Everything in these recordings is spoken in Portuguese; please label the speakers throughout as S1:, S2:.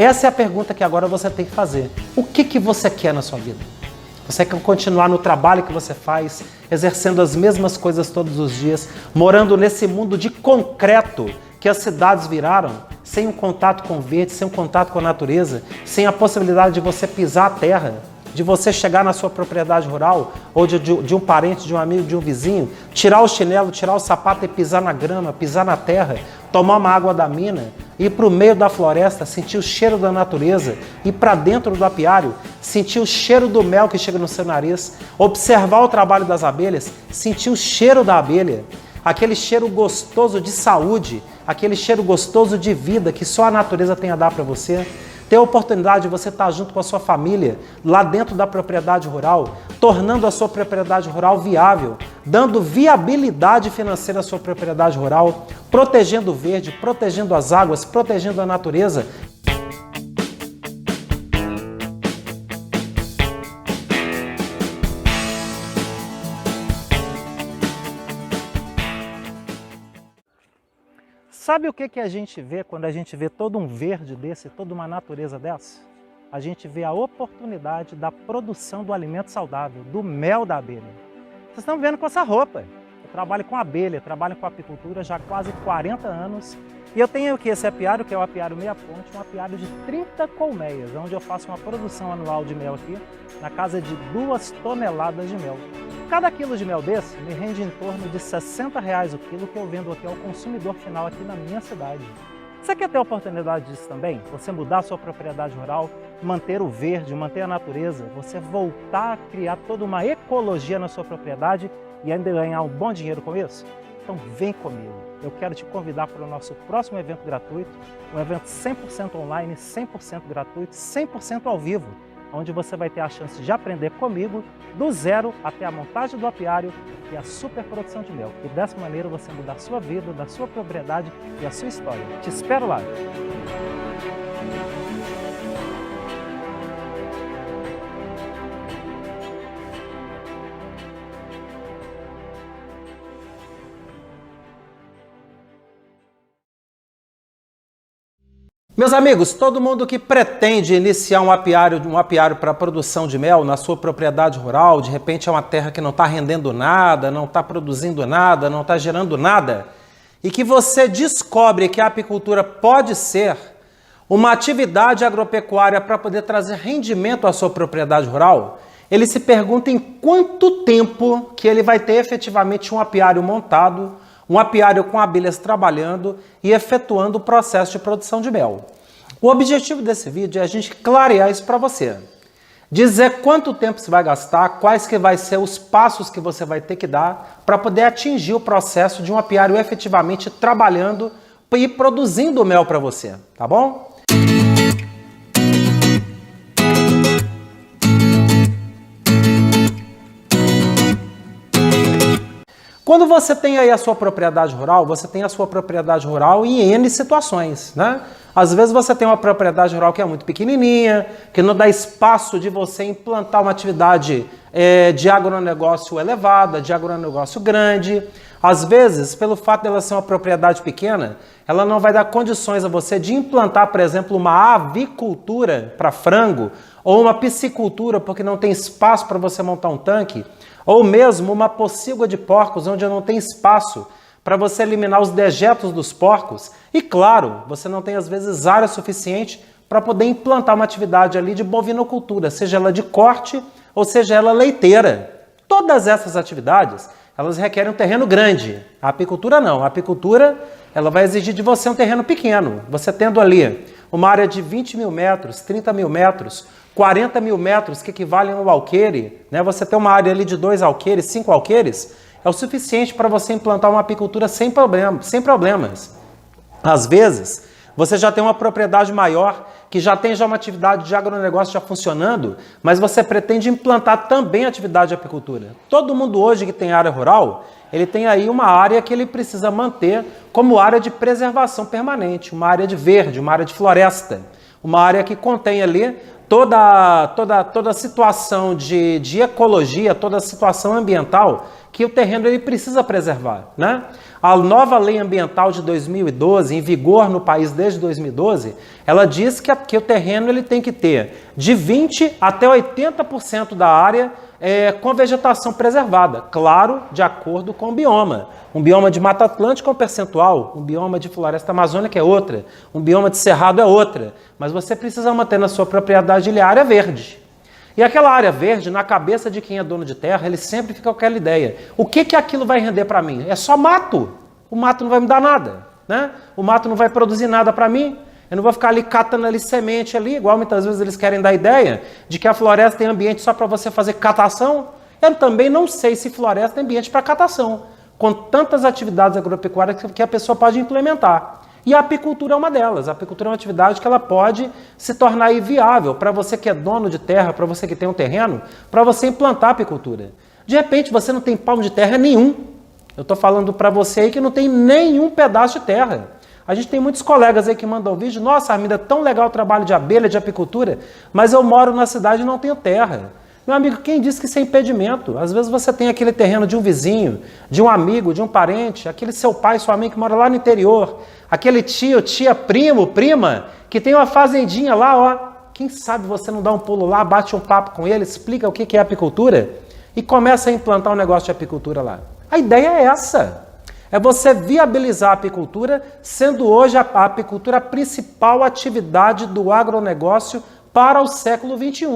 S1: Essa é a pergunta que agora você tem que fazer. O que você quer na sua vida? Você quer continuar no trabalho que você faz, exercendo as mesmas coisas todos os dias, morando nesse mundo de concreto que as cidades viraram, sem um contato com o verde, sem um contato com a natureza, sem a possibilidade de você pisar a terra, de você chegar na sua propriedade rural, ou de um parente, de um amigo, de um vizinho, tirar o chinelo, tirar o sapato e pisar na grama, pisar na terra, tomar uma água da mina, ir para o meio da floresta, sentir o cheiro da natureza, ir para dentro do apiário, sentir o cheiro do mel que chega no seu nariz, observar o trabalho das abelhas, sentir o cheiro da abelha, aquele cheiro gostoso de saúde, aquele cheiro gostoso de vida que só a natureza tem a dar para você. Ter a oportunidade de você estar junto com a sua família, lá dentro da propriedade rural, tornando a sua propriedade rural viável, dando viabilidade financeira à sua propriedade rural, protegendo o verde, protegendo as águas, protegendo a natureza. Sabe o que a gente vê quando a gente vê todo um verde desse, toda uma natureza dessa? A gente vê a oportunidade da produção do alimento saudável, do mel da abelha. Vocês estão vendo com essa roupa. Eu trabalho com abelha, trabalho com apicultura já há quase 40 anos. E eu tenho aqui esse apiário, que é o apiário Meia Ponte, um apiário de 30 colmeias, onde eu faço uma produção anual de mel aqui, na casa de 2 toneladas de mel. Cada quilo de mel desse me rende em torno de R$60 o quilo que eu vendo aqui ao consumidor final aqui na minha cidade. Você quer ter a oportunidade disso também? Você mudar a sua propriedade rural, manter o verde, manter a natureza, você voltar a criar toda uma ecologia na sua propriedade e ainda ganhar um bom dinheiro com isso? Então vem comigo. Eu quero te convidar para o nosso próximo evento gratuito, um evento 100% online, 100% gratuito, 100% ao vivo, onde você vai ter a chance de aprender comigo do zero até a montagem do apiário e a super produção de mel. E dessa maneira você mudar a sua vida, da sua propriedade e a sua história. Te espero lá! Meus amigos, todo mundo que pretende iniciar um apiário para produção de mel na sua propriedade rural, de repente é uma terra que não está rendendo nada, não está produzindo nada, não está gerando nada, e que você descobre que a apicultura pode ser uma atividade agropecuária para poder trazer rendimento à sua propriedade rural, ele se pergunta em quanto tempo que ele vai ter efetivamente um apiário montado, um apiário com abelhas trabalhando e efetuando o processo de produção de mel. O objetivo desse vídeo é a gente clarear isso para você. Dizer quanto tempo você vai gastar, quais que vai ser os passos que você vai ter que dar para poder atingir o processo de um apiário efetivamente trabalhando e produzindo mel para você, tá bom? Quando você tem aí a sua propriedade rural, você tem a sua propriedade rural em N situações, né? Às vezes você tem uma propriedade rural que é muito pequenininha, que não dá espaço de você implantar uma atividade de agronegócio elevada, de agronegócio grande. Às vezes, pelo fato dela ser uma propriedade pequena, ela não vai dar condições a você de implantar, por exemplo, uma avicultura para frango, ou uma piscicultura porque não tem espaço para você montar um tanque, ou mesmo uma pocilga de porcos onde não tem espaço para você eliminar os dejetos dos porcos. E claro, você não tem às vezes área suficiente para poder implantar uma atividade ali de bovinocultura, seja ela de corte ou seja ela leiteira. Todas essas atividades, elas requerem um terreno grande. A apicultura não. A apicultura, ela vai exigir de você um terreno pequeno. Você tendo ali uma área de 20 mil metros, 30 mil metros, 40 mil metros que equivalem ao alqueire, né? Você tem uma área ali de 2 alqueires, 5 alqueires, é o suficiente para você implantar uma apicultura sem problemas. Às vezes, você já tem uma propriedade maior, que já tem uma atividade de agronegócio já funcionando, mas você pretende implantar também a atividade de apicultura. Todo mundo hoje que tem área rural, ele tem aí uma área que ele precisa manter como área de preservação permanente, uma área de verde, uma área de floresta, uma área que contém ali toda a situação de ecologia, toda a situação ambiental que o terreno ele precisa preservar, né? A nova lei ambiental de 2012, em vigor no país desde 2012, ela diz que o terreno ele tem que ter de 20% até 80% da área com vegetação preservada, claro, de acordo com o bioma. Um bioma de Mata Atlântica é um percentual, um bioma de floresta amazônica é outra, um bioma de cerrado é outra, mas você precisa manter na sua propriedade a área verde. E aquela área verde, na cabeça de quem é dono de terra, ele sempre fica com aquela ideia. O que aquilo vai render para mim? É só mato. O mato não vai me dar nada, né? O mato não vai produzir nada para mim. Eu não vou ficar ali catando ali semente ali, igual muitas vezes eles querem dar a ideia de que a floresta tem ambiente só para você fazer catação. Eu também não sei se floresta tem ambiente para catação, com tantas atividades agropecuárias que a pessoa pode implementar. E a apicultura é uma delas. A apicultura é uma atividade que ela pode se tornar viável para você que é dono de terra, para você que tem um terreno, para você implantar a apicultura. De repente você não tem palmo de terra nenhum. Eu estou falando para você aí que não tem nenhum pedaço de terra. A gente tem muitos colegas aí que mandam vídeo. Nossa, Arminda, é tão legal o trabalho de abelha, de apicultura, mas eu moro na cidade e não tenho terra. Meu amigo, quem disse que isso é impedimento? Às vezes você tem aquele terreno de um vizinho, de um amigo, de um parente, aquele seu pai, sua mãe que mora lá no interior, aquele tio, tia, primo, prima, que tem uma fazendinha lá, ó. Quem sabe você não dá um pulo lá, bate um papo com ele, explica o que é apicultura e começa a implantar um negócio de apicultura lá. A ideia é essa. É você viabilizar a apicultura, sendo hoje a apicultura a principal atividade do agronegócio para o século XXI.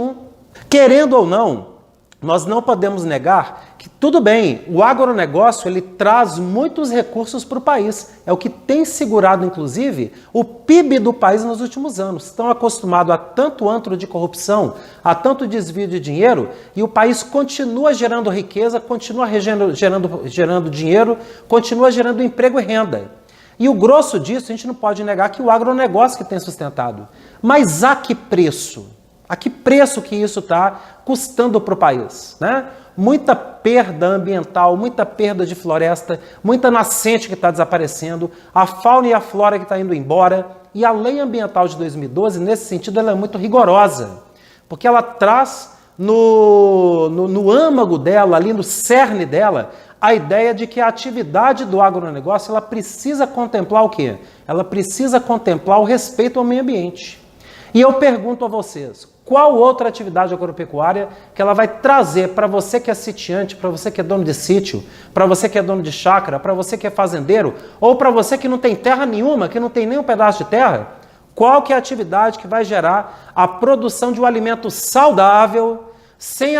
S1: Querendo ou não, nós não podemos negar que, tudo bem, o agronegócio ele traz muitos recursos para o país. É o que tem segurado, inclusive, o PIB do país nos últimos anos. Estão acostumados a tanto antro de corrupção, a tanto desvio de dinheiro, e o país continua gerando riqueza, continua gerando dinheiro, continua gerando emprego e renda. E o grosso disso, a gente não pode negar que o agronegócio que tem sustentado. Mas a que preço? A que preço que isso está custando para o país, né? Muita perda ambiental, muita perda de floresta, muita nascente que está desaparecendo, a fauna e a flora que está indo embora. E a lei ambiental de 2012, nesse sentido, ela é muito rigorosa, porque ela traz no âmago dela, ali no cerne dela, a ideia de que a atividade do agronegócio ela precisa contemplar o quê? Ela precisa contemplar o respeito ao meio ambiente. E eu pergunto a vocês, qual outra atividade agropecuária que ela vai trazer para você que é sitiante, para você que é dono de sítio, para você que é dono de chácara, para você que é fazendeiro, ou para você que não tem terra nenhuma, que não tem nem um pedaço de terra? Qual que é a atividade que vai gerar a produção de um alimento saudável, sem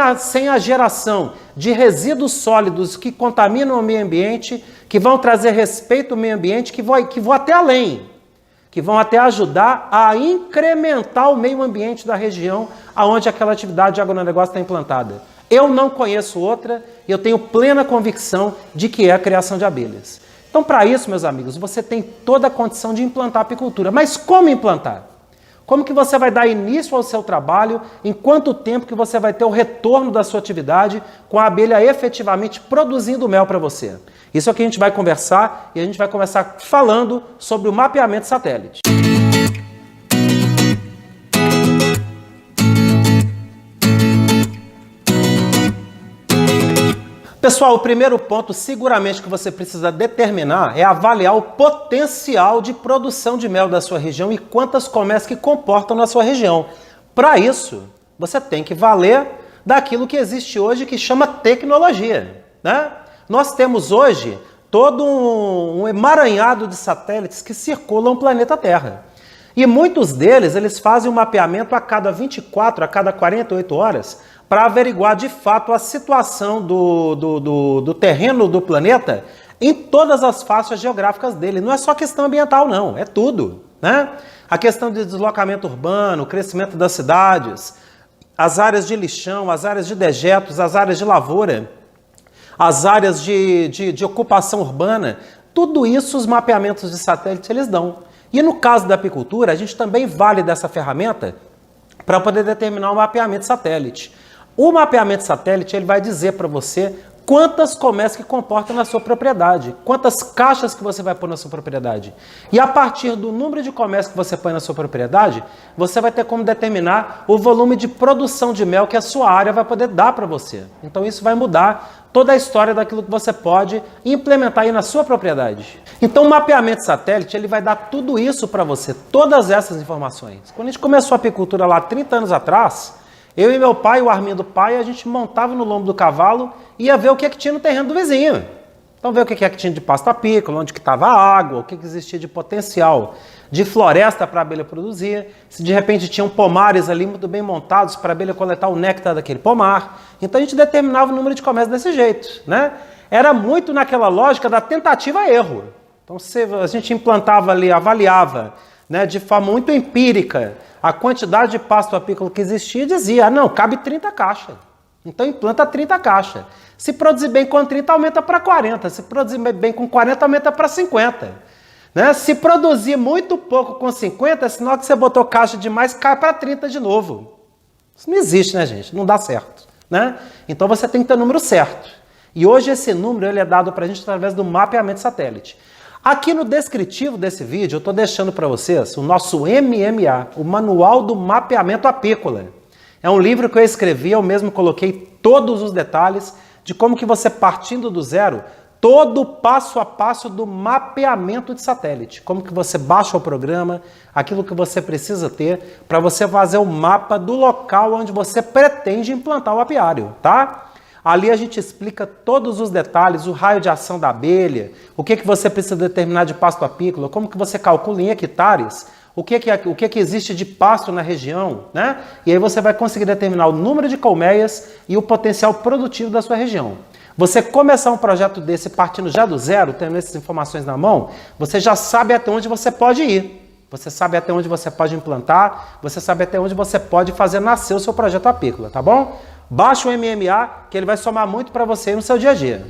S1: a geração de resíduos sólidos que contaminam o meio ambiente, que vão trazer respeito ao meio ambiente, que vão até além, que vão até ajudar a incrementar o meio ambiente da região onde aquela atividade de agronegócio está implantada. Eu não conheço outra e eu tenho plena convicção de que é a criação de abelhas. Então, para isso, meus amigos, você tem toda a condição de implantar a apicultura. Mas como implantar? Como que você vai dar início ao seu trabalho, em quanto tempo que você vai ter o retorno da sua atividade com a abelha efetivamente produzindo mel para você? Isso é o que a gente vai conversar e a gente vai começar falando sobre o mapeamento satélite. Pessoal, o primeiro ponto seguramente que você precisa determinar é avaliar o potencial de produção de mel da sua região e quantas colmeias que comportam na sua região. Para isso, você tem que valer daquilo que existe hoje que chama tecnologia, né? Nós temos hoje todo um emaranhado de satélites que circulam o planeta Terra. E muitos deles, eles fazem um mapeamento a cada 24, a cada 48 horas, para averiguar de fato a situação do terreno do planeta em todas as faixas geográficas dele. Não é só questão ambiental, não, é tudo, né? A questão de deslocamento urbano, o crescimento das cidades, as áreas de lixão, as áreas de dejetos, as áreas de lavoura, as áreas de ocupação urbana, tudo isso os mapeamentos de satélites eles dão. E no caso da apicultura, a gente também vale dessa ferramenta para poder determinar o mapeamento satélite. O mapeamento satélite ele vai dizer para você quantas colmeias que comportam na sua propriedade, quantas caixas que você vai pôr na sua propriedade. E a partir do número de colmeias que você põe na sua propriedade, você vai ter como determinar o volume de produção de mel que a sua área vai poder dar para você. Então isso vai mudar toda a história daquilo que você pode implementar aí na sua propriedade. Então o mapeamento de satélite, ele vai dar tudo isso para você, todas essas informações. Quando a gente começou a apicultura lá 30 anos atrás, eu e meu pai, o Armindo do pai, a gente montava no lombo do cavalo e ia ver o que tinha no terreno do vizinho. Então ver o que tinha de pasto apícola, onde que estava a água, o que existia de potencial de floresta para a abelha produzir, se de repente tinham pomares ali muito bem montados para a abelha coletar o néctar daquele pomar. Então a gente determinava o número de colmeias desse jeito, né? Era muito naquela lógica da tentativa-erro. Então a gente implantava ali, avaliava, né, de forma muito empírica a quantidade de pasto apícola que existia e dizia, não, cabe 30 caixas. Então implanta 30 caixas. Se produzir bem com 30, aumenta para 40. Se produzir bem com 40, aumenta para 50. Né? Se produzir muito pouco com 50, sinal que você botou caixa demais, cai para 30 de novo. Isso não existe, né, gente? Não dá certo. Né? Então você tem que ter o número certo. E hoje esse número ele é dado para a gente através do mapeamento satélite. Aqui no descritivo desse vídeo eu estou deixando para vocês o nosso MMA, o Manual do Mapeamento Apícola. É um livro que eu escrevi, eu mesmo coloquei todos os detalhes de como que você, partindo do zero, todo o passo a passo do mapeamento de satélite. Como que você baixa o programa, aquilo que você precisa ter para você fazer o mapa do local onde você pretende implantar o apiário, tá? Ali a gente explica todos os detalhes, o raio de ação da abelha, o que você precisa determinar de pasto apícola, como que você calcula em hectares, o que existe de pasto na região, né? E aí você vai conseguir determinar o número de colmeias e o potencial produtivo da sua região. Você começar um projeto desse partindo já do zero, tendo essas informações na mão, você já sabe até onde você pode ir. Você sabe até onde você pode implantar, você sabe até onde você pode fazer nascer o seu projeto apícola, tá bom? Baixa o MMA, que ele vai somar muito para você no seu dia a dia.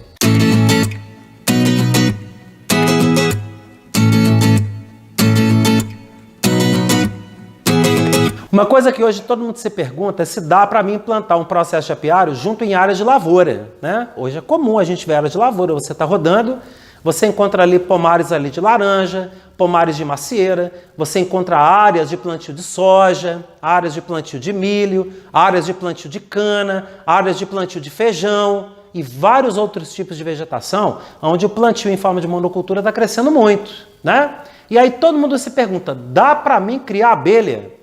S1: Uma coisa que hoje todo mundo se pergunta é se dá para mim implantar um processo de apiário junto em áreas de lavoura, né? Hoje é comum a gente ver áreas de lavoura, você está rodando, você encontra ali pomares ali de laranja, pomares de macieira, você encontra áreas de plantio de soja, áreas de plantio de milho, áreas de plantio de cana, áreas de plantio de feijão e vários outros tipos de vegetação, onde o plantio em forma de monocultura está crescendo muito, né? E aí todo mundo se pergunta, dá para mim criar abelha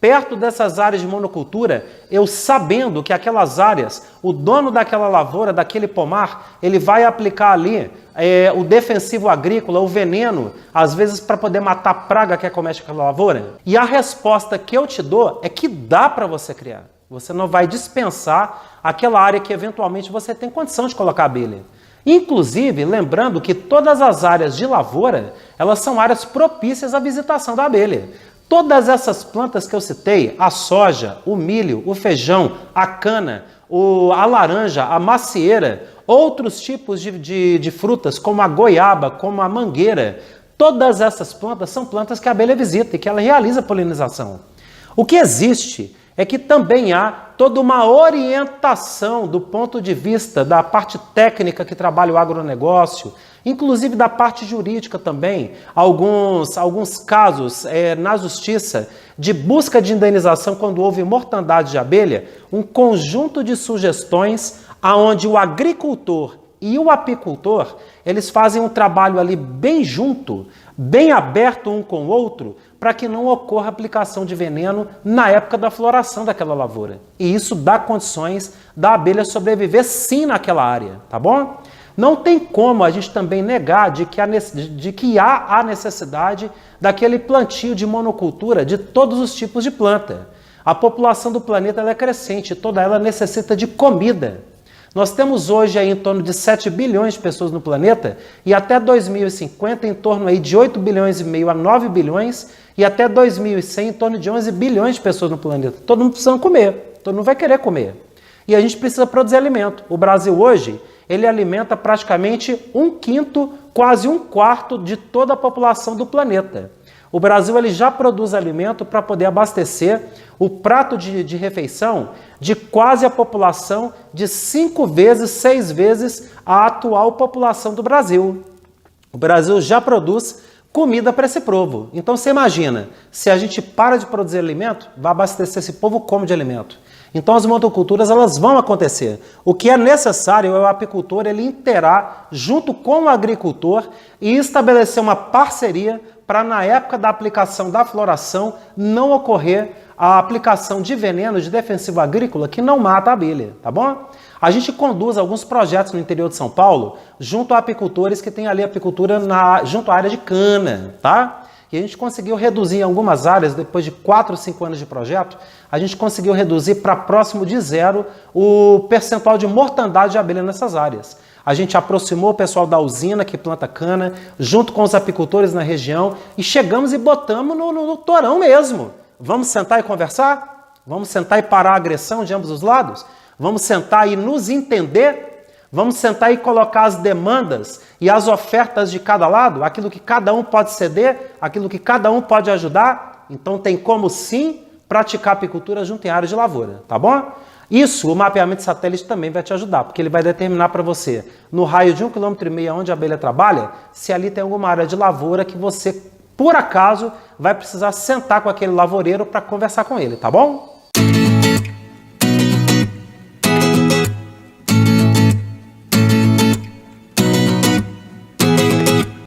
S1: perto dessas áreas de monocultura, eu sabendo que aquelas áreas, o dono daquela lavoura, daquele pomar, ele vai aplicar ali o defensivo agrícola, o veneno, às vezes para poder matar a praga que acomete aquela lavoura? E a resposta que eu te dou é que dá para você criar. Você não vai dispensar aquela área que eventualmente você tem condição de colocar abelha. Inclusive, lembrando que todas as áreas de lavoura, elas são áreas propícias à visitação da abelha. Todas essas plantas que eu citei, a soja, o milho, o feijão, a cana, a laranja, a macieira, outros tipos de frutas, como a goiaba, como a mangueira, todas essas plantas são plantas que a abelha visita e que ela realiza polinização. O que existe é que também há toda uma orientação do ponto de vista da parte técnica que trabalha o agronegócio, inclusive da parte jurídica também, alguns casos na justiça de busca de indenização quando houve mortandade de abelha, um conjunto de sugestões aonde o agricultor e o apicultor, eles fazem um trabalho ali bem junto, bem aberto um com o outro, para que não ocorra aplicação de veneno na época da floração daquela lavoura. E isso dá condições da abelha sobreviver sim naquela área, tá bom? Não tem como a gente também negar de que há a necessidade daquele plantio de monocultura de todos os tipos de planta. A população do planeta ela é crescente, toda ela necessita de comida. Nós temos hoje aí em torno de 7 bilhões de pessoas no planeta e até 2050 em torno aí de 8 bilhões e meio a 9 bilhões e até 2100 em torno de 11 bilhões de pessoas no planeta. Todo mundo precisa comer, todo mundo vai querer comer. E a gente precisa produzir alimento. O Brasil hoje, ele alimenta praticamente 1/5, quase 1/4 de toda a população do planeta. O Brasil ele já produz alimento para poder abastecer o prato de refeição de quase a população de 5 vezes, 6 vezes a atual população do Brasil. O Brasil já produz comida para esse povo. Então você imagina, se a gente para de produzir alimento, vai abastecer esse povo como de alimento. Então as monoculturas elas vão acontecer. O que é necessário é o apicultor ele interar junto com o agricultor e estabelecer uma parceria para na época da aplicação da floração não ocorrer a aplicação de veneno de defensivo agrícola que não mata a abelha, tá bom? A gente conduz alguns projetos no interior de São Paulo junto a apicultores que têm ali apicultura junto à área de cana, tá? E a gente conseguiu reduzir em algumas áreas, depois de 4 ou 5 anos de projeto, a gente conseguiu reduzir para próximo de zero o percentual de mortandade de abelha nessas áreas. A gente aproximou o pessoal da usina que planta cana, junto com os apicultores na região, e chegamos e botamos no torão mesmo. Vamos sentar e conversar? Vamos sentar e parar a agressão de ambos os lados? Vamos sentar e nos entender? Vamos sentar e colocar as demandas e as ofertas de cada lado, aquilo que cada um pode ceder, aquilo que cada um pode ajudar? Então tem como sim praticar apicultura junto em áreas de lavoura, tá bom? Isso, o mapeamento de satélite também vai te ajudar, porque ele vai determinar para você, no raio de 1,5 km onde a abelha trabalha, se ali tem alguma área de lavoura que você, por acaso, vai precisar sentar com aquele lavoureiro para conversar com ele, tá bom?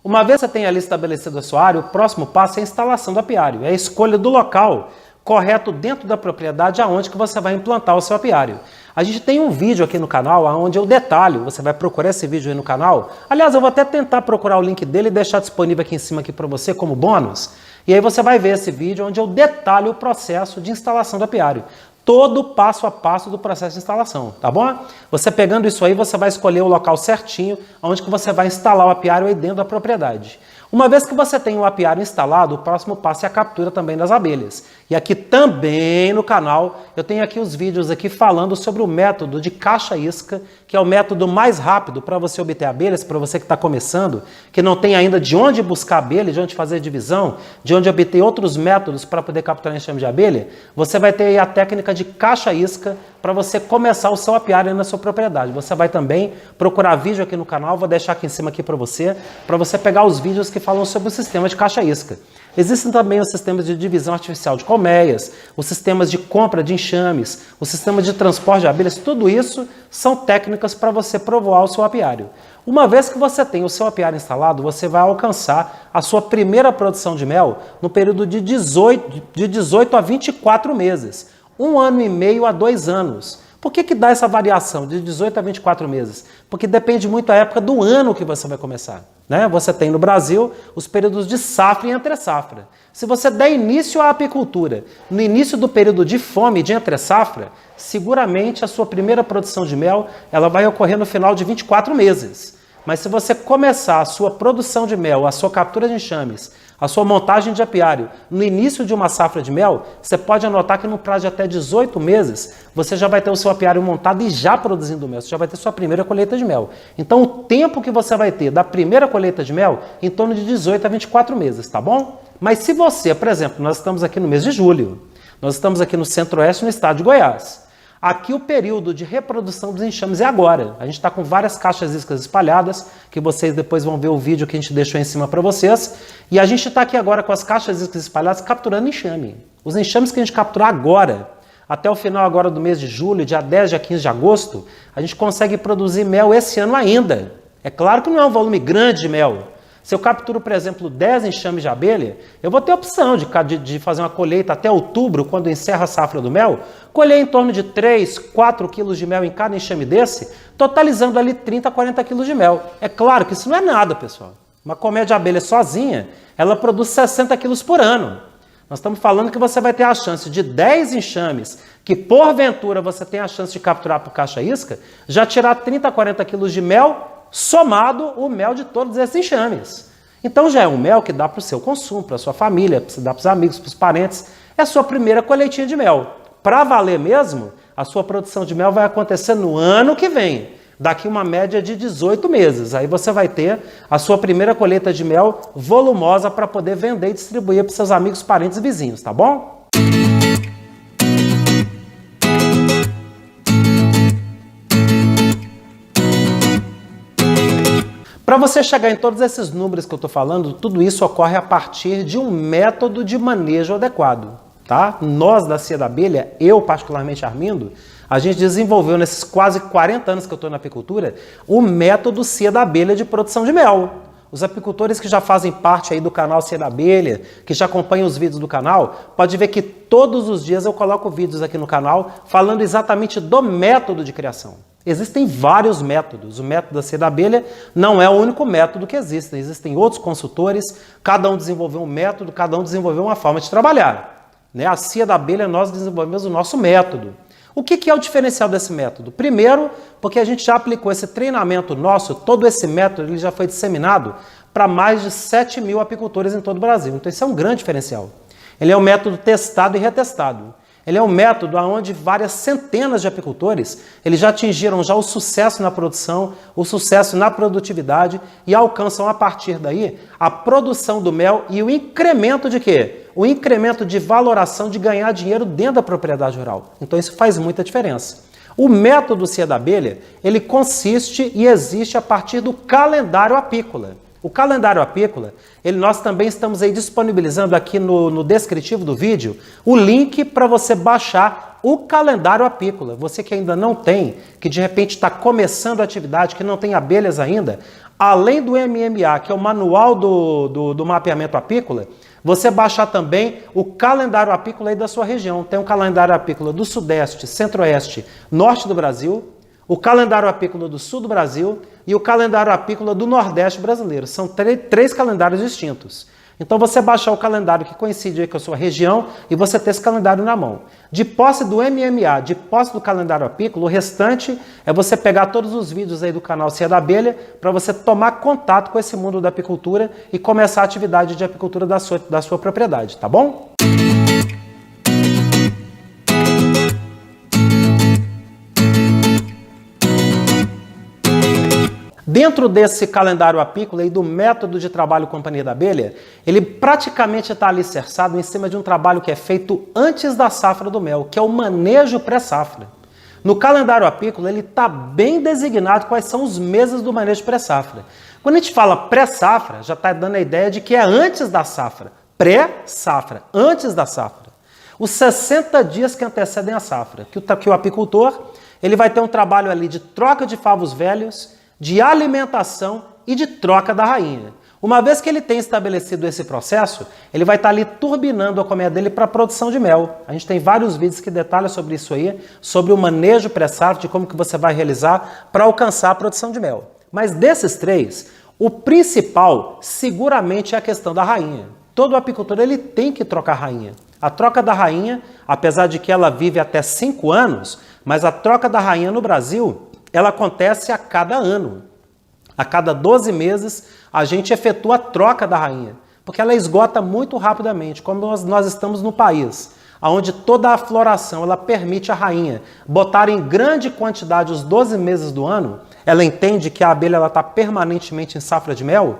S1: Uma vez você tem ali estabelecido a sua área, o próximo passo é a instalação do apiário, é a escolha do local correto dentro da propriedade aonde que você vai implantar o seu apiário. A gente tem um vídeo aqui no canal onde eu detalho, você vai procurar esse vídeo aí no canal. Aliás, eu vou até tentar procurar o link dele e deixar disponível aqui em cima aqui para você como bônus. E aí você vai ver esse vídeo onde eu detalho o processo de instalação do apiário. Todo o passo a passo do processo de instalação, tá bom? Você pegando isso aí, você vai escolher o local certinho onde que você vai instalar o apiário aí dentro da propriedade. Uma vez que você tem o apiário instalado, o próximo passo é a captura também das abelhas. E aqui também no canal, eu tenho aqui os vídeos aqui falando sobre o método de caixa-isca, que é o método mais rápido para você obter abelhas, para você que está começando, que não tem ainda de onde buscar abelha, de onde fazer divisão, de onde obter outros métodos para poder capturar enxame de abelha, você vai ter aí a técnica de caixa-isca para você começar o seu apiário na sua propriedade. Você vai também procurar vídeo aqui no canal, vou deixar aqui em cima aqui para você pegar os vídeos que falam sobre o sistema de caixa-isca. Existem também os sistemas de divisão artificial de colmeias, os sistemas de compra de enxames, o sistema de transporte de abelhas, tudo isso são técnicas para você povoar o seu apiário. Uma vez que você tem o seu apiário instalado, você vai alcançar a sua primeira produção de mel no período de 18 a 24 meses, 1 ano e meio a 2 anos. Por que dá essa variação de 18 a 24 meses? Porque depende muito da época do ano que você vai começar, né? Você tem no Brasil os períodos de safra e entre safra. Se você der início à apicultura no início do período de fome de entre safra, seguramente a sua primeira produção de mel ela vai ocorrer no final de 24 meses. Mas se você começar a sua produção de mel, a sua captura de enxames, a sua montagem de apiário no início de uma safra de mel, você pode anotar que no prazo de até 18 meses, você já vai ter o seu apiário montado e já produzindo mel. Você já vai ter sua primeira colheita de mel. Então, o tempo que você vai ter da primeira colheita de mel, em torno de 18 a 24 meses, tá bom? Mas se você, por exemplo, nós estamos aqui no mês de julho, nós estamos aqui no Centro-Oeste, no estado de Goiás. Aqui o período de reprodução dos enxames é agora. A gente está com várias caixas iscas espalhadas, que vocês depois vão ver o vídeo que a gente deixou em cima para vocês. E a gente está aqui agora com as caixas iscas espalhadas capturando enxame. Os enxames que a gente capturar agora, até o final agora do mês de julho, dia 10, dia 15 de agosto, a gente consegue produzir mel esse ano ainda. É claro que não é um volume grande de mel. Se eu capturo, por exemplo, 10 enxames de abelha, eu vou ter a opção de fazer uma colheita até outubro, quando encerra a safra do mel, colher em torno de 3, 4 quilos de mel em cada enxame desse, totalizando ali 30 a 40 quilos de mel. É claro que isso não é nada, pessoal. Uma colmeia de abelha sozinha, ela produz 60 quilos por ano. Nós estamos falando que você vai ter a chance de 10 enxames, que porventura você tem a chance de capturar por caixa-isca, já tirar 30 a 40 quilos de mel, somado o mel de todos esses enxames. Então já é um mel que dá para o seu consumo, para a sua família, para dar para os amigos, para os parentes. É a sua primeira colheitinha de mel. Para valer mesmo, a sua produção de mel vai acontecer no ano que vem. Daqui uma média de 18 meses. Aí você vai ter a sua primeira colheita de mel volumosa para poder vender e distribuir para os seus amigos, parentes e vizinhos, tá bom? Para você chegar em todos esses números que eu estou falando, tudo isso ocorre a partir de um método de manejo adequado. Tá? Nós da Cia da Abelha, eu particularmente Armindo, a gente desenvolveu nesses quase 40 anos que eu estou na apicultura, o método Cia da Abelha de produção de mel. Os apicultores que já fazem parte aí do canal Cia da Abelha, que já acompanham os vídeos do canal, pode ver que todos os dias eu coloco vídeos aqui no canal falando exatamente do método de criação. Existem vários métodos. O método da Cia da Abelha não é o único método que existe. Existem outros consultores, cada um desenvolveu um método, cada um desenvolveu uma forma de trabalhar. A Cia da Abelha, nós desenvolvemos o nosso método. O que é o diferencial desse método? Primeiro, porque a gente já aplicou esse treinamento nosso, todo esse método ele já foi disseminado para mais de 7 mil apicultores em todo o Brasil. Então, isso é um grande diferencial. Ele é um método testado e retestado. Ele é um método onde várias centenas de apicultores eles já atingiram já o sucesso na produção, o sucesso na produtividade e alcançam a partir daí a produção do mel e o incremento de quê? O incremento de valoração de ganhar dinheiro dentro da propriedade rural. Então isso faz muita diferença. O método Cia da Abelha, ele consiste e existe a partir do calendário apícola. O calendário apícola, nós também estamos aí disponibilizando aqui no descritivo do vídeo o link para você baixar o calendário apícola. Você que ainda não tem, que de repente está começando a atividade, que não tem abelhas ainda, além do MMA, que é o manual do mapeamento apícola, você baixar também o calendário apícola aí da sua região. Tem um calendário apícola do Sudeste, Centro-Oeste, Norte do Brasil, o calendário apícola do Sul do Brasil e o calendário apícola do Nordeste brasileiro. São três calendários distintos. Então você baixar o calendário que coincide aí com a sua região e você ter esse calendário na mão. De posse do MMA, de posse do calendário apícola, o restante é você pegar todos os vídeos aí do canal Cia da Abelha para você tomar contato com esse mundo da apicultura e começar a atividade de apicultura da sua propriedade, tá bom? Dentro desse calendário apícola e do método de trabalho Companhia da Abelha, ele praticamente está alicerçado em cima de um trabalho que é feito antes da safra do mel, que é o manejo pré-safra. No calendário apícola, ele está bem designado quais são os meses do manejo pré-safra. Quando a gente fala pré-safra, já está dando a ideia de que é antes da safra. Pré-safra, antes da safra. Os 60 dias que antecedem a safra, que o apicultor ele vai ter um trabalho ali de troca de favos velhos, de alimentação e de troca da rainha. Uma vez que ele tem estabelecido esse processo, ele vai estar ali turbinando a colmeia dele para a produção de mel. A gente tem vários vídeos que detalham sobre isso aí, sobre o manejo pré-safra, de como que você vai realizar para alcançar a produção de mel. Mas desses três, o principal seguramente é a questão da rainha. Todo apicultor ele tem que trocar a rainha. A troca da rainha, apesar de que ela vive até 5 anos, mas a troca da rainha no Brasil ela acontece a cada ano. A cada 12 meses, a gente efetua a troca da rainha, porque ela esgota muito rapidamente, como nós estamos no país, onde toda a floração ela permite a rainha botar em grande quantidade os 12 meses do ano, ela entende que a abelha está permanentemente em safra de mel,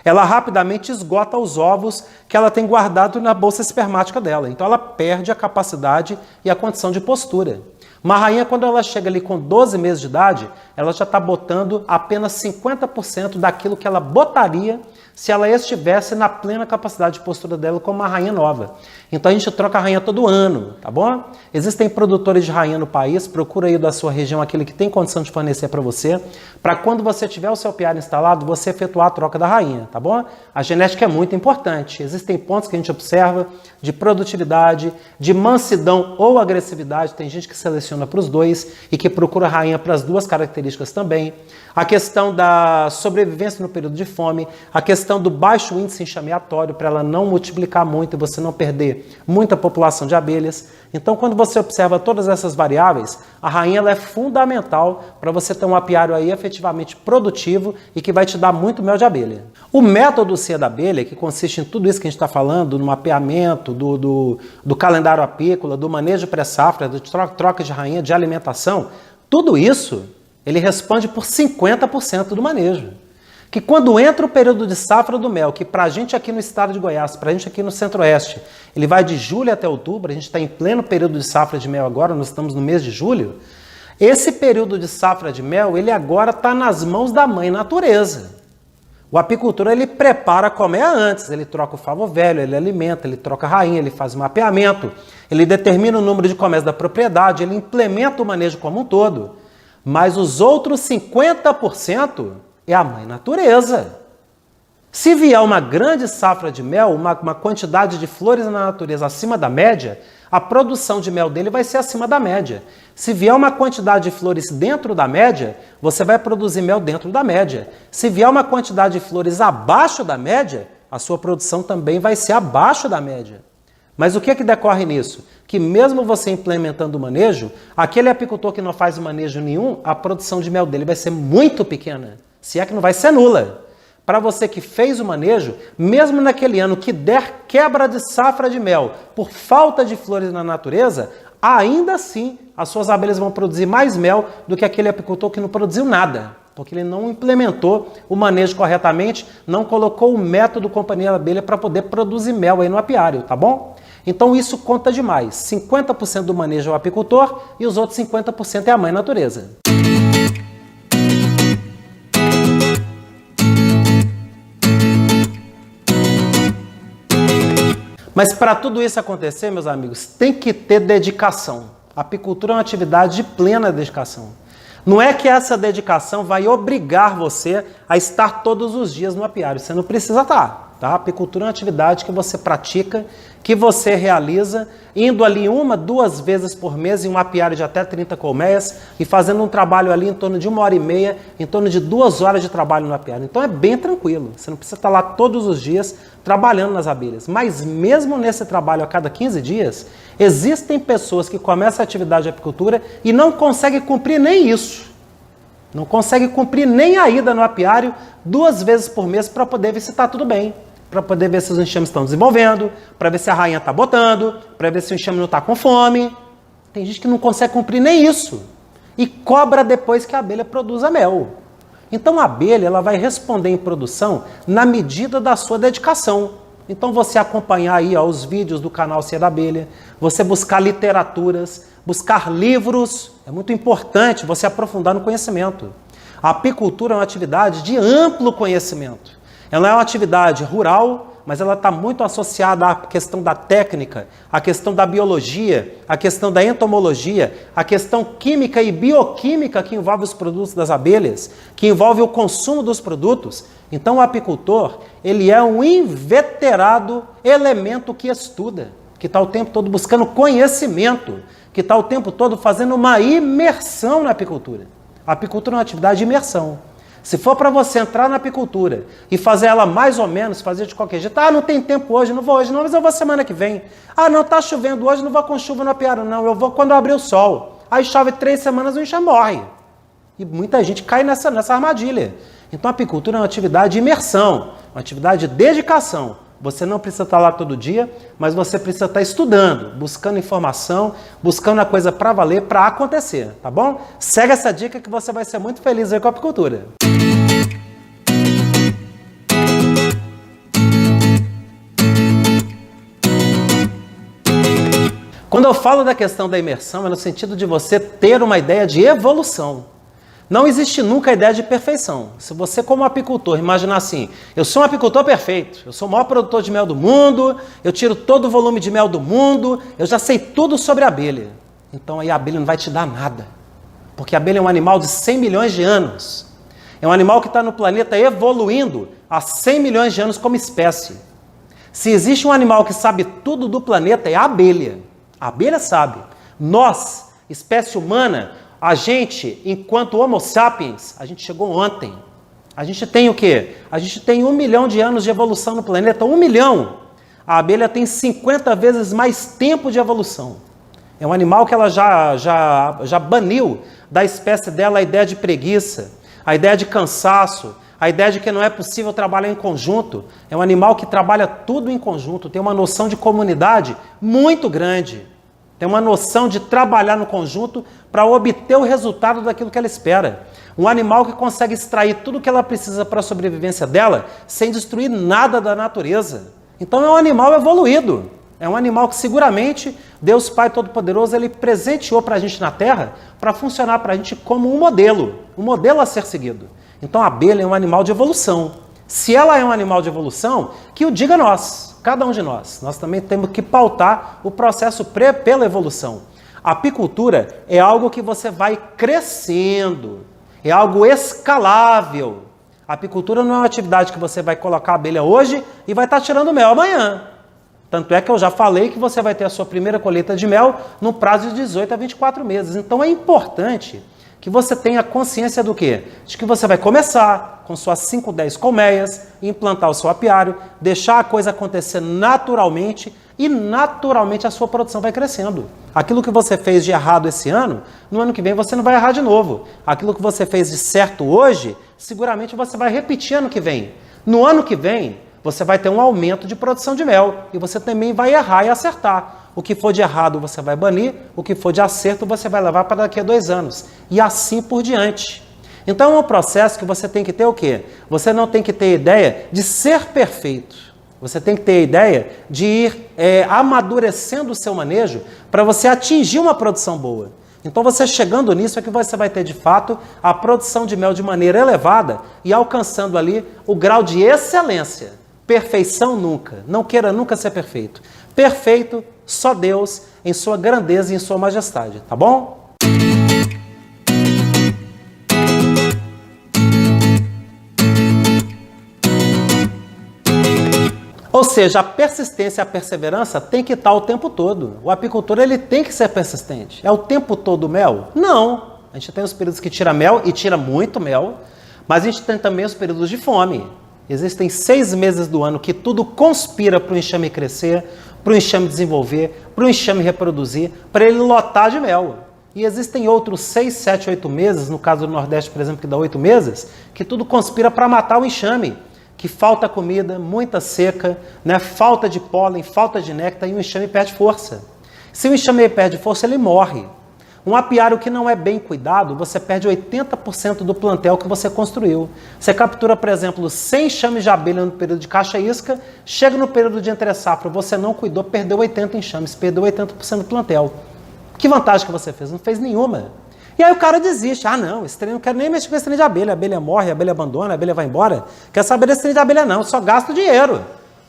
S1: ela rapidamente esgota os ovos que ela tem guardado na bolsa espermática dela. Então ela perde a capacidade e a condição de postura. Uma rainha, quando ela chega ali com 12 meses de idade, ela já está botando apenas 50% daquilo que ela botaria se ela estivesse na plena capacidade de postura dela como uma rainha nova. Então a gente troca a rainha todo ano, tá bom? Existem produtores de rainha no país, procura aí da sua região aquele que tem condição de fornecer para você, para quando você tiver o seu piar instalado, você efetuar a troca da rainha, tá bom? A genética é muito importante, existem pontos que a gente observa de produtividade, de mansidão ou agressividade, tem gente que seleciona para os dois e que procura a rainha para as duas características também. A questão da sobrevivência no período de fome, a questão do baixo índice enxameatório para ela não multiplicar muito e você não perder muita população de abelhas. Então, quando você observa todas essas variáveis, a rainha ela é fundamental para você ter um apiário aí efetivamente produtivo e que vai te dar muito mel de abelha. O método Cia da Abelha, que consiste em tudo isso que a gente está falando, no mapeamento, do calendário apícola, do manejo pré-safra, de troca de rainha, de alimentação, tudo isso ele responde por 50% do manejo. Que quando entra o período de safra do mel, que para a gente aqui no estado de Goiás, para a gente aqui no Centro-Oeste, ele vai de julho até outubro, a gente está em pleno período de safra de mel agora, nós estamos no mês de julho, esse período de safra de mel, ele agora está nas mãos da mãe natureza. O apicultor, ele prepara a colmeia antes, ele troca o favo velho, ele alimenta, ele troca a rainha, ele faz o mapeamento, ele determina o número de colmeias da propriedade, ele implementa o manejo como um todo. Mas os outros 50% é a mãe natureza. Se vier uma grande safra de mel, uma quantidade de flores na natureza acima da média, a produção de mel dele vai ser acima da média. Se vier uma quantidade de flores dentro da média, você vai produzir mel dentro da média. Se vier uma quantidade de flores abaixo da média, a sua produção também vai ser abaixo da média. Mas o que decorre nisso? Que mesmo você implementando o manejo, aquele apicultor que não faz manejo nenhum, a produção de mel dele vai ser muito pequena, se é que não vai ser nula. Para você que fez o manejo, mesmo naquele ano que der quebra de safra de mel por falta de flores na natureza, ainda assim as suas abelhas vão produzir mais mel do que aquele apicultor que não produziu nada, porque ele não implementou o manejo corretamente, não colocou o método companhia abelha para poder produzir mel aí no apiário, tá bom? Então isso conta demais. 50% do manejo é o apicultor e os outros 50% é a mãe natureza. Mas para tudo isso acontecer, meus amigos, tem que ter dedicação. A apicultura é uma atividade de plena dedicação. Não é que essa dedicação vai obrigar você a estar todos os dias no apiário. Você não precisa estar. Tá? A apicultura é uma atividade que você pratica, que você realiza, indo ali 1, 2 vezes por mês em um apiário de até 30 colmeias e fazendo um trabalho ali em torno de 1h30, em torno de 2 horas de trabalho no apiário. Então é bem tranquilo. Você não precisa estar lá todos os dias trabalhando nas abelhas. Mas mesmo nesse trabalho a cada 15 dias, existem pessoas que começam a atividade de apicultura e não conseguem cumprir nem isso. Não conseguem cumprir nem a ida no apiário 2 vezes por mês para poder ver se está tudo bem. Para poder ver se os enxames estão desenvolvendo, para ver se a rainha está botando, para ver se o enxame não está com fome. Tem gente que não consegue cumprir nem isso. E cobra depois que a abelha produza mel. Então a abelha ela vai responder em produção na medida da sua dedicação. Então você acompanhar aí os vídeos do canal Cia da Abelha, você buscar literaturas, buscar livros. É muito importante você aprofundar no conhecimento. A apicultura é uma atividade de amplo conhecimento. Ela é uma atividade rural, mas ela está muito associada à questão da técnica, à questão da biologia, à questão da entomologia, à questão química e bioquímica que envolve os produtos das abelhas, que envolve o consumo dos produtos. Então o apicultor, ele é um inveterado elemento que estuda, que está o tempo todo buscando conhecimento, que está o tempo todo fazendo uma imersão na apicultura. A apicultura é uma atividade de imersão. Se for para você entrar na apicultura e fazer ela mais ou menos, fazer de qualquer jeito, não tem tempo hoje, não vou hoje não, mas eu vou semana que vem. Não, tá chovendo hoje, não vou com chuva no apiário, não, eu vou quando abrir o sol. Aí chove 3 semanas, o enxame morre. E muita gente cai nessa armadilha. Então a apicultura é uma atividade de imersão, uma atividade de dedicação. Você não precisa estar lá todo dia, mas você precisa estar estudando, buscando informação, buscando a coisa para valer, para acontecer, tá bom? Segue essa dica que você vai ser muito feliz aí com a apicultura. Quando eu falo da questão da imersão, é no sentido de você ter uma ideia de evolução. Não existe nunca a ideia de perfeição. Se você, como apicultor, imaginar assim, eu sou um apicultor perfeito, eu sou o maior produtor de mel do mundo, eu tiro todo o volume de mel do mundo, eu já sei tudo sobre a abelha. Então aí a abelha não vai te dar nada. Porque a abelha é um animal de 100 milhões de anos. É um animal que está no planeta evoluindo há 100 milhões de anos como espécie. Se existe um animal que sabe tudo do planeta, é a abelha. A abelha sabe. Nós, espécie humana, a gente, enquanto Homo sapiens, a gente chegou ontem. A gente tem o quê? A gente tem 1 milhão de anos de evolução no planeta. 1 milhão. A abelha tem 50 vezes mais tempo de evolução. É um animal que ela já baniu da espécie dela a ideia de preguiça, a ideia de cansaço, a ideia de que não é possível trabalhar em conjunto. É um animal que trabalha tudo em conjunto, tem uma noção de comunidade muito grande. Tem uma noção de trabalhar no conjunto para obter o resultado daquilo que ela espera. Um animal que consegue extrair tudo o que ela precisa para a sobrevivência dela sem destruir nada da natureza. Então é um animal evoluído. É um animal que seguramente Deus Pai Todo-Poderoso ele presenteou para a gente na Terra para funcionar para a gente como um modelo a ser seguido. Então a abelha é um animal de evolução. Se ela é um animal de evolução, que o diga nós, cada um de nós. Nós também temos que pautar o processo pela evolução. A apicultura é algo que você vai crescendo, é algo escalável. A apicultura não é uma atividade que você vai colocar a abelha hoje e vai estar tirando mel amanhã. Tanto é que eu já falei que você vai ter a sua primeira colheita de mel no prazo de 18 a 24 meses. Então é importante que você tenha consciência do quê? De que você vai começar com suas 5, 10 colmeias, implantar o seu apiário, deixar a coisa acontecer naturalmente e naturalmente a sua produção vai crescendo. Aquilo que você fez de errado esse ano, no ano que vem você não vai errar de novo. Aquilo que você fez de certo hoje, seguramente você vai repetir ano que vem. No ano que vem, você vai ter um aumento de produção de mel e você também vai errar e acertar. O que for de errado você vai banir, o que for de acerto você vai levar para daqui a 2 anos. E assim por diante. Então é um processo que você tem que ter o quê? Você não tem que ter ideia de ser perfeito. Você tem que ter a ideia de ir amadurecendo o seu manejo para você atingir uma produção boa. Então você chegando nisso é que você vai ter de fato a produção de mel de maneira elevada e alcançando ali o grau de excelência. Perfeição nunca. Não queira nunca ser perfeito. Perfeito, só Deus, em sua grandeza e em sua majestade, tá bom? Ou seja, a persistência e a perseverança tem que estar o tempo todo. O apicultor ele tem que ser persistente. É o tempo todo mel? Não. A gente tem os períodos que tira mel e tira muito mel, mas a gente tem também os períodos de fome. Existem 6 meses do ano que tudo conspira para o enxame crescer, para o enxame desenvolver, para o enxame reproduzir, para ele lotar de mel. E existem outros 6, 7, 8 meses, no caso do Nordeste, por exemplo, que dá 8 meses, que tudo conspira para matar o enxame. Que falta comida, muita seca, né? Falta de pólen, falta de néctar e o enxame perde força. Se o enxame perde força, ele morre. Um apiário que não é bem cuidado, você perde 80% do plantel que você construiu. Você captura, por exemplo, 100 enxames de abelha no período de caixa-isca, chega no período de entre-safra, você não cuidou, perdeu 80 enxames, perdeu 80% do plantel. Que vantagem que você fez? Não fez nenhuma. E aí o cara desiste. Ah, não, esse trem não quero nem mexer com esse trem de abelha. A abelha morre, a abelha abandona, a abelha vai embora. Quer saber desse trem de abelha? Não, só gasta dinheiro.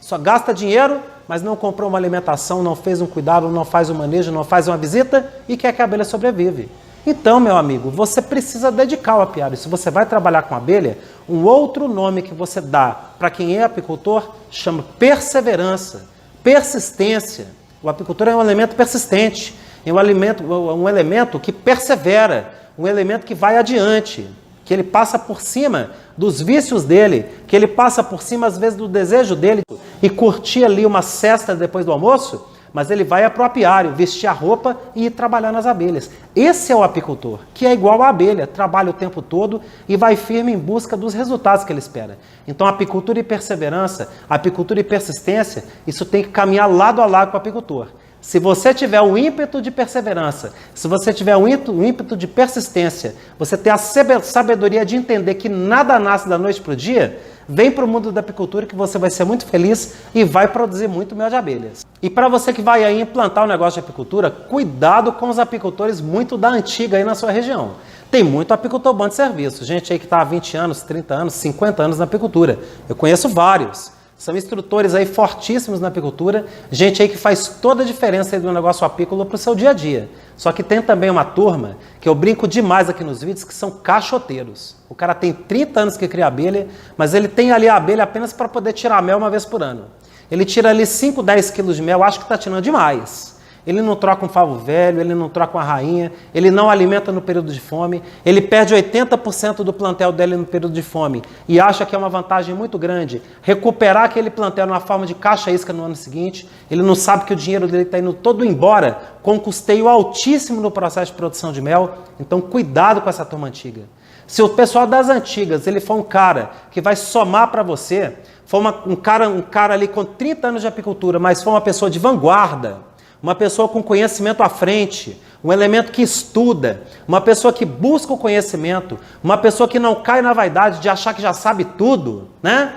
S1: Só gasta dinheiro, mas não comprou uma alimentação, não fez um cuidado, não faz um manejo, não faz uma visita e quer que a abelha sobrevive. Então, meu amigo, você precisa dedicar o apiário. Se você vai trabalhar com abelha, um outro nome que você dá para quem é apicultor chama perseverança, persistência. O apicultor é um elemento persistente, é um elemento que persevera, um elemento que vai adiante, que ele passa por cima dos vícios dele, que ele passa por cima, às vezes, do desejo dele e curtir ali uma cesta depois do almoço, mas ele vai para o apiário, vestir a roupa e ir trabalhar nas abelhas. Esse é o apicultor, que é igual à abelha, trabalha o tempo todo e vai firme em busca dos resultados que ele espera. Então, apicultura e perseverança, apicultura e persistência, isso tem que caminhar lado a lado com o apicultor. Se você tiver o ímpeto de perseverança, se você tiver o ímpeto de persistência, você ter a sabedoria de entender que nada nasce da noite para o dia, vem para o mundo da apicultura que você vai ser muito feliz e vai produzir muito mel de abelhas. E para você que vai aí implantar um negócio de apicultura, cuidado com os apicultores muito da antiga aí na sua região. Tem muito apicultor bom de serviço, gente aí que está há 20 anos, 30 anos, 50 anos na apicultura. Eu conheço vários. São instrutores aí fortíssimos na apicultura, gente aí que faz toda a diferença aí do negócio apícola para o seu dia a dia. Só que tem também uma turma, que eu brinco demais aqui nos vídeos, que são caixoteiros. O cara tem 30 anos que cria abelha, mas ele tem ali a abelha apenas para poder tirar mel uma vez por ano. Ele tira ali 5, 10 quilos de mel, acho que está tirando demais. Ele não troca um favo velho, ele não troca uma rainha, ele não alimenta no período de fome, ele perde 80% do plantel dele no período de fome e acha que é uma vantagem muito grande recuperar aquele plantel numa forma de caixa-isca no ano seguinte. Ele não sabe que o dinheiro dele está indo todo embora com um custeio altíssimo no processo de produção de mel. Então, cuidado com essa turma antiga. Se o pessoal das antigas ele for um cara que vai somar para você, for um cara ali com 30 anos de apicultura, mas for uma pessoa de vanguarda, uma pessoa com conhecimento à frente, um elemento que estuda, uma pessoa que busca o conhecimento, uma pessoa que não cai na vaidade de achar que já sabe tudo, né?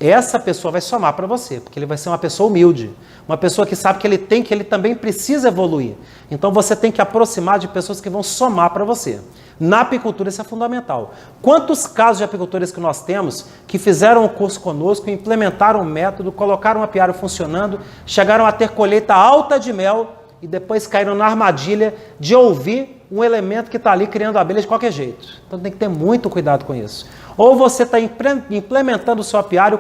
S1: essa pessoa vai somar para você, porque ele vai ser uma pessoa humilde, uma pessoa que sabe que ele também precisa evoluir. Então você tem que aproximar de pessoas que vão somar para você. Na apicultura isso é fundamental. Quantos casos de apicultores que nós temos que fizeram o curso conosco, implementaram o método, colocaram o apiário funcionando, chegaram a ter colheita alta de mel e depois caíram na armadilha de ouvir um elemento que está ali criando abelha de qualquer jeito. Então tem que ter muito cuidado com isso. Ou você está implementando o seu apiário,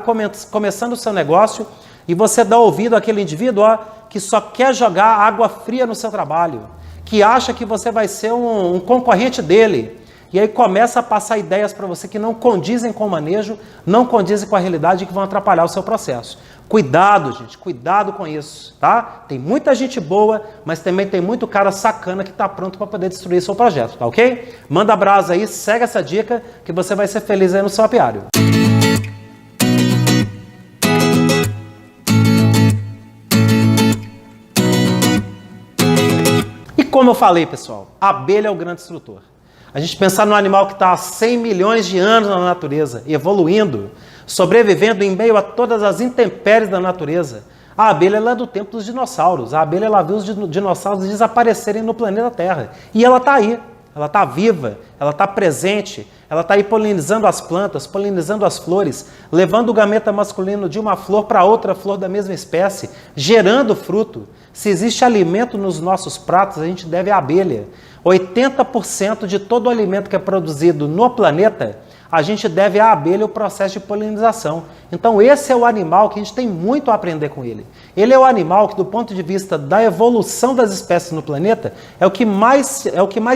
S1: começando o seu negócio, e você dá ouvido àquele indivíduo que só quer jogar água fria no seu trabalho, que acha que você vai ser um concorrente dele. E aí começa a passar ideias para você que não condizem com o manejo, não condizem com a realidade e que vão atrapalhar o seu processo. Cuidado, gente, cuidado com isso, tá? Tem muita gente boa, mas também tem muito cara sacana que está pronto para poder destruir seu projeto, tá ok? Manda brasa aí, segue essa dica que você vai ser feliz aí no seu apiário. E como eu falei, pessoal, a abelha é o grande instrutor. A gente pensar num animal que está há 100 milhões de anos na natureza, evoluindo, sobrevivendo em meio a todas as intempéries da natureza. A abelha ela é do tempo dos dinossauros. A abelha ela viu os dinossauros desaparecerem no planeta Terra. E ela está aí. Ela está viva, ela está presente, ela está aí polinizando as plantas, polinizando as flores, levando o gameta masculino de uma flor para outra flor da mesma espécie, gerando fruto. Se existe alimento nos nossos pratos, a gente deve à abelha. 80% de todo o alimento que é produzido no planeta, a gente deve à abelha o processo de polinização. Então esse é o animal que a gente tem muito a aprender com ele. Ele é o animal que, do ponto de vista da evolução das espécies no planeta, é o que mais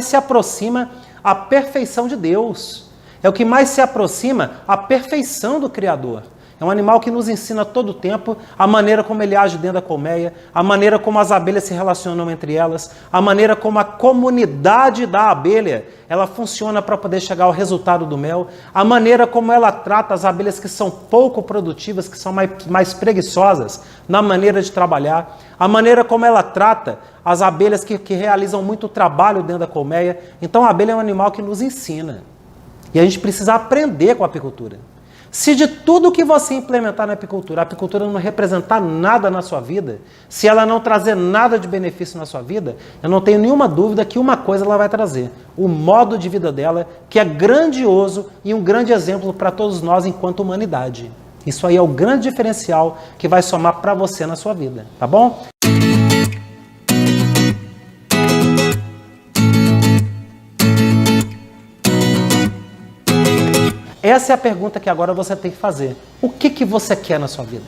S1: se aproxima à perfeição de Deus. É o que mais se aproxima à perfeição do Criador. É um animal que nos ensina todo o tempo a maneira como ele age dentro da colmeia, a maneira como as abelhas se relacionam entre elas, a maneira como a comunidade da abelha ela funciona para poder chegar ao resultado do mel, a maneira como ela trata as abelhas que são pouco produtivas, que são mais preguiçosas na maneira de trabalhar, a maneira como ela trata as abelhas que realizam muito trabalho dentro da colmeia. Então a abelha é um animal que nos ensina. E a gente precisa aprender com a apicultura. Se de tudo que você implementar na apicultura, a apicultura não representar nada na sua vida, se ela não trazer nada de benefício na sua vida, eu não tenho nenhuma dúvida que uma coisa ela vai trazer: o modo de vida dela, que é grandioso e um grande exemplo para todos nós enquanto humanidade. Isso aí é o grande diferencial que vai somar para você na sua vida, tá bom? Essa é a pergunta que agora você tem que fazer. O que você quer na sua vida?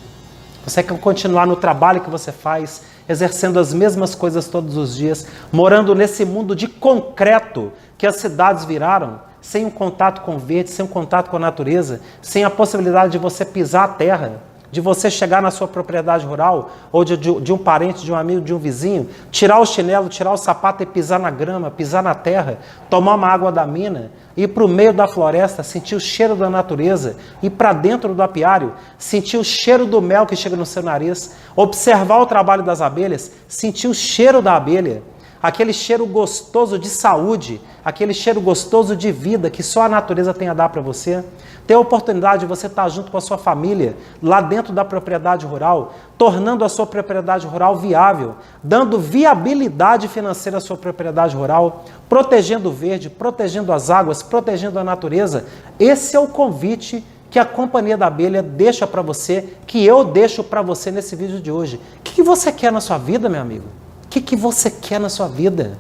S1: Você quer continuar no trabalho que você faz, exercendo as mesmas coisas todos os dias, morando nesse mundo de concreto que as cidades viraram, sem um contato com o verde, sem um contato com a natureza, sem a possibilidade de você pisar a terra, de você chegar na sua propriedade rural, ou de um parente, de um amigo, de um vizinho, tirar o chinelo, tirar o sapato e pisar na grama, pisar na terra, tomar uma água da mina, ir para o meio da floresta, sentir o cheiro da natureza, ir para dentro do apiário, sentir o cheiro do mel que chega no seu nariz, observar o trabalho das abelhas, sentir o cheiro da abelha, aquele cheiro gostoso de saúde, aquele cheiro gostoso de vida que só a natureza tem a dar para você. Ter a oportunidade de você estar junto com a sua família, lá dentro da propriedade rural, tornando a sua propriedade rural viável, dando viabilidade financeira à sua propriedade rural, protegendo o verde, protegendo as águas, protegendo a natureza. Esse é o convite que a Companhia da Abelha deixa para você, que eu deixo para você nesse vídeo de hoje. O que você quer na sua vida, meu amigo? O que você quer na sua vida?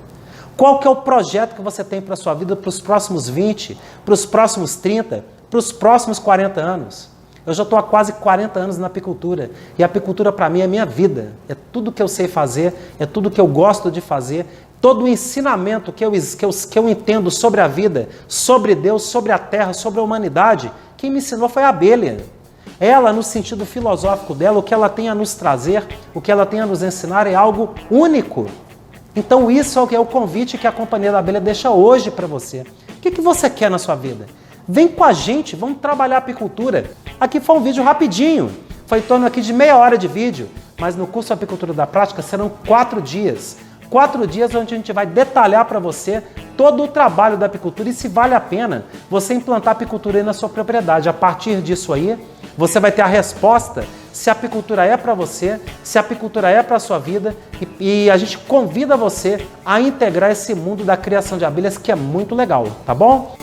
S1: Qual que é o projeto que você tem para a sua vida para os próximos 20, para os próximos 30, para os próximos 40 anos? Eu já estou há quase 40 anos na apicultura. E a apicultura para mim é minha vida. É tudo que eu sei fazer, é tudo que eu gosto de fazer. Todo o ensinamento que eu entendo sobre a vida, sobre Deus, sobre a terra, sobre a humanidade, quem me ensinou foi a abelha. Ela, no sentido filosófico dela, o que ela tem a nos trazer, o que ela tem a nos ensinar é algo único. Então isso é o convite que a Companhia da Abelha deixa hoje para você. O que você quer na sua vida? Vem com a gente, vamos trabalhar a apicultura. Aqui foi um vídeo rapidinho, foi em torno aqui de meia hora de vídeo, mas no curso Apicultura da Prática serão 4 dias. 4 dias onde a gente vai detalhar para você todo o trabalho da apicultura e se vale a pena você implantar a apicultura aí na sua propriedade. A partir disso aí, você vai ter a resposta se a apicultura é para você, se a apicultura é para a sua vida, e a gente convida você a integrar esse mundo da criação de abelhas, que é muito legal, tá bom?